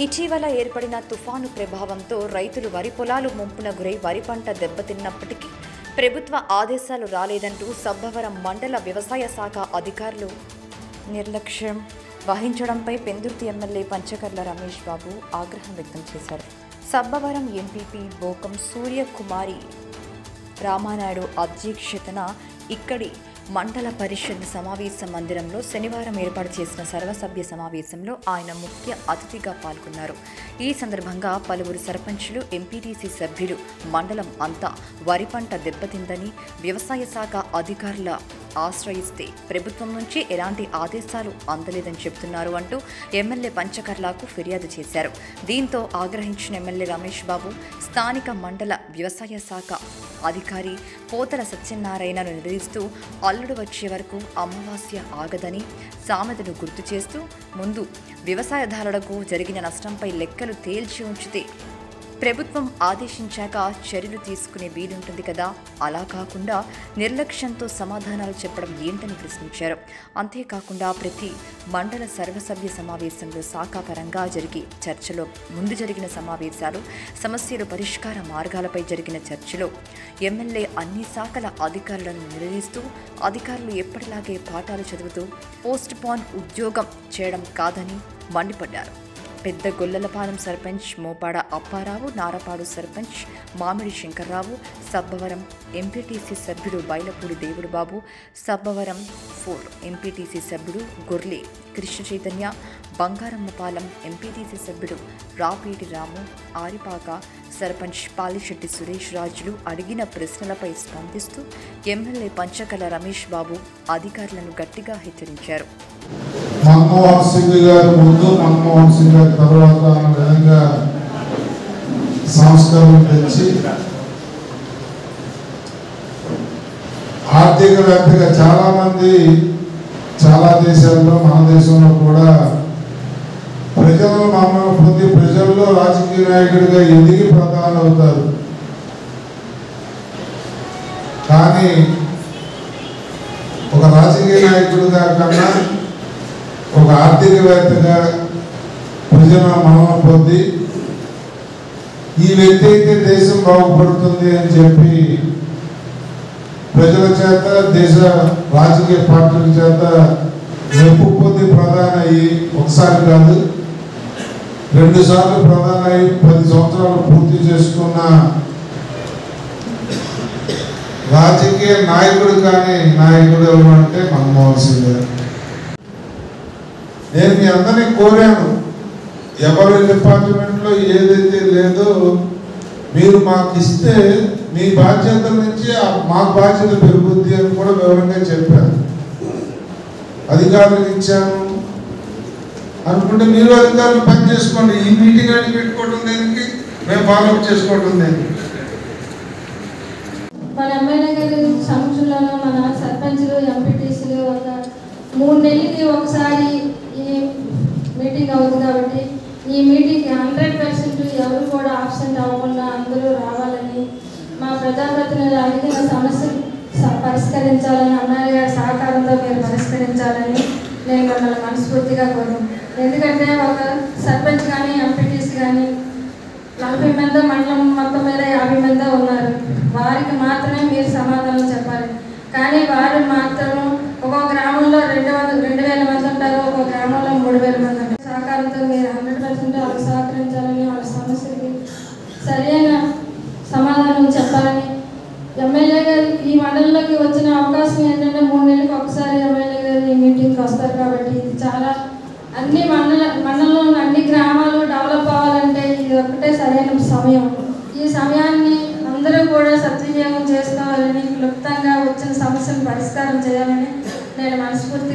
ఇటీవల ఏర్పడిన తుఫాను ప్రభావంతో రైతులు వరి పొలాలు ముంపున గురై వరి పంట దెబ్బతిన్నప్పటికీ ప్రభుత్వ ఆదేశాలు రాలేదంటూ సబ్బవరం మండల వ్యవసాయ శాఖ అధికారులు నిర్లక్ష్యం వహించడంపై పెందుర్తి ఎమ్మెల్యే పంచకర్ల రమేష్ బాబు ఆగ్రహం వ్యక్తం చేశారు. సబ్బవరం ఎంపీపీ బోకం సూర్యకుమారి రామానాయుడు అధ్యక్షతన ఇక్కడి మండల పరిషత్ సమావేశ మందిరంలో శనివారం ఏర్పాటు చేసిన సర్వసభ్య సమావేశంలో ఆయన ముఖ్య అతిథిగా పాల్గొన్నారు. ఈ సందర్భంగా పలువురు సర్పంచులు, ఎంపీటీసీ సభ్యులు మండలం అంతా వరి పంట దెబ్బతిందని వ్యవసాయ శాఖ అధికారుల ఆశ్రయిస్తే ప్రభుత్వం నుంచి ఎలాంటి ఆదేశాలు అందలేదని చెబుతున్నారు అంటూ ఎమ్మెల్యే పంచకర్లకు ఫిర్యాదు చేశారు. దీంతో ఆగ్రహించిన ఎమ్మెల్యే రమేష్ బాబు స్థానిక మండల వ్యవసాయ శాఖ అధికారి పోతల సత్యనారాయణను నిలదీస్తూ అల్లుడు వచ్చే వరకు అమావాస్య ఆగదని సామెతను గుర్తు చేస్తూ ముందు వ్యవసాయదారులకు జరిగిన నష్టంపై లెక్కలు తేల్చి ఉంచితే ప్రభుత్వం ఆదేశించాక చర్యలు తీసుకునే వీలుంటుంది కదా, అలా కాకుండా నిర్లక్ష్యంతో సమాధానాలు చెప్పడం ఏంటని ప్రశ్నించారు. అంతేకాకుండా ప్రతి మండల సర్వసభ్య సమావేశంలో శాఖాపరంగా జరిగే చర్చలో ముందు జరిగిన సమావేశాలు, సమస్యలు పరిష్కార మార్గాలపై జరిగిన చర్చలో ఎమ్మెల్యే అన్ని శాఖల అధికారులను నిలదీస్తూ అధికారులు ఎప్పటిలాగే పాఠాలు చదువుతూ పోస్ట్ పోన్ ఉద్యోగం చేయడం కాదని మండిపడ్డారు. పెద్ద గొల్లలపాలెం సర్పంచ్ మోపాడ అప్పారావు, నారపాడు సర్పంచ్ మామిడి శంకర్రావు, సబ్బవరం ఎంపీటీసీ సభ్యుడు బైలపూడి దేవుడు బాబు, సబ్బవరం 4 ఎంపీటీసీ సభ్యుడు గొర్లె కృష్ణ చైతన్య, బంగారమ్మపాలెం ఎంపీటీసీ సభ్యుడు రాపేటి రాము, ఆరిపాక సర్పంచ్ పాలిశెట్టి సురేష్ రాజులు అడిగిన ప్రశ్నలపై స్పందిస్తూ ఎమ్మెల్యే పంచకర్ల రమేష్ బాబు అధికారులను గట్టిగా హెచ్చరించారు. మన్మోహన్ సింగ్ గారు ముందు, మన్మోహన్ సింగ్ గారి తర్వాత అన్న విధంగా సంస్కరణ తెచ్చి ఆర్థికవేత్తగా చాలా మంది చాలా దేశాల్లో, మన దేశంలో కూడా ప్రజలను మమ్మల్ని పొంది ప్రజల్లో రాజకీయ నాయకుడిగా ఎదిగి ప్రధానులు అవుతారు. కానీ ఒక రాజకీయ నాయకుడిగా కన్నా ఒక ఆర్థికవేత్తగా ప్రజల మనల్ని పొంది ఈ వ్యక్తి అయితే దేశం బాగుపడుతుంది అని చెప్పి ప్రజల చేత, దేశ రాజకీయ పార్టీల చేత మెప్పు పొంది ప్రధాని అయ్యి ఒకసారి కాదు 2 సార్లు ప్రధాని అయ్యి 10 సంవత్సరాలు పూర్తి చేసుకున్న రాజకీయ నాయకుడు కానీ నాయకుడు ఎవరు అంటే మన్మోహన్ సింగ్ గారు. నేను మీ అందరినీ కోరాను, ఎవరి డిపార్ట్మెంట్లో ఏదైతే లేదో మీరు మాకు ఇస్తే మీ బాధ్యతల నుంచి మాకు బాధ్యత పెరుగుద్ది అని కూడా వివరంగా చెప్పాను. అధికారులకు ఇచ్చాను అనుకుంటే మీరు అధికారులు పని చేసుకోండి. ఈ మీటింగ్ అని పెట్టుకోవడం దేనికి, మేము ఫాలోఅప్ చేసుకోవడం దేనికి. మన ఎమ్మెల్యే గారి సమక్షంలోనూ మన సర్పంచ్లు, ఎంపీటీసీలు ఒక 3 నెలలకి ఒకసారి ఈ మీటింగ్ అవుతుంది కాబట్టి ఈ మీటింగ్కి 100% ఎవరు కూడా ఆబ్సెంట్ అవ్వకుండా అందరూ రావాలని, మా ప్రజాప్రతినిధులు అడిగిన సమస్యలు పరిష్కరించాలని, ఎమ్మెల్యే గారి సహకారంతో మీరు పరిష్కరించాలని నేను మిమ్మల్ని మనస్ఫూర్తిగా కోరుకుంటున్నాను. ఎందుకంటే ఒక సర్పంచ్ కానీ, ఎంపీటీసీ కానీ 40 మంది, మండలం మొత్తం మీద 50 మంది ఉన్నారు. వారికి మాత్రమే మీరు సమాధానం చెప్పాలి. కానీ వారు మాత్రం ఒక్కొక్క గ్రామంలో 2,000 మంది ఉంటారు, ఒక్కొక్క గ్రామంలో 3,000 మంది ఉంటారు. సహకారంతో మీరు 100% వాళ్ళకి సహకరించాలని, వాళ్ళ సమస్యలకి సరైన సమాధానం చెప్పాలని. ఎమ్మెల్యే గారు ఈ మండలంలోకి వచ్చిన అవకాశం ఏంటంటే 3 నెలలకు ఒకసారి ఎమ్మెల్యే గారు ఈ మీటింగ్కి వస్తారు కాబట్టి ఇది చాలా అన్ని మండలంలో ఉన్న అన్ని గ్రామాలు డెవలప్ అవ్వాలంటే ఇది ఒక్కటే సరైన సమయం. ఈ సమయాన్ని అందరూ కూడా సద్వినియోగం చేసుకోవాలని, క్లుప్తంగా వచ్చిన సమస్యను పరిష్కారం చేయాలని నేను మనస్ఫూర్తిగా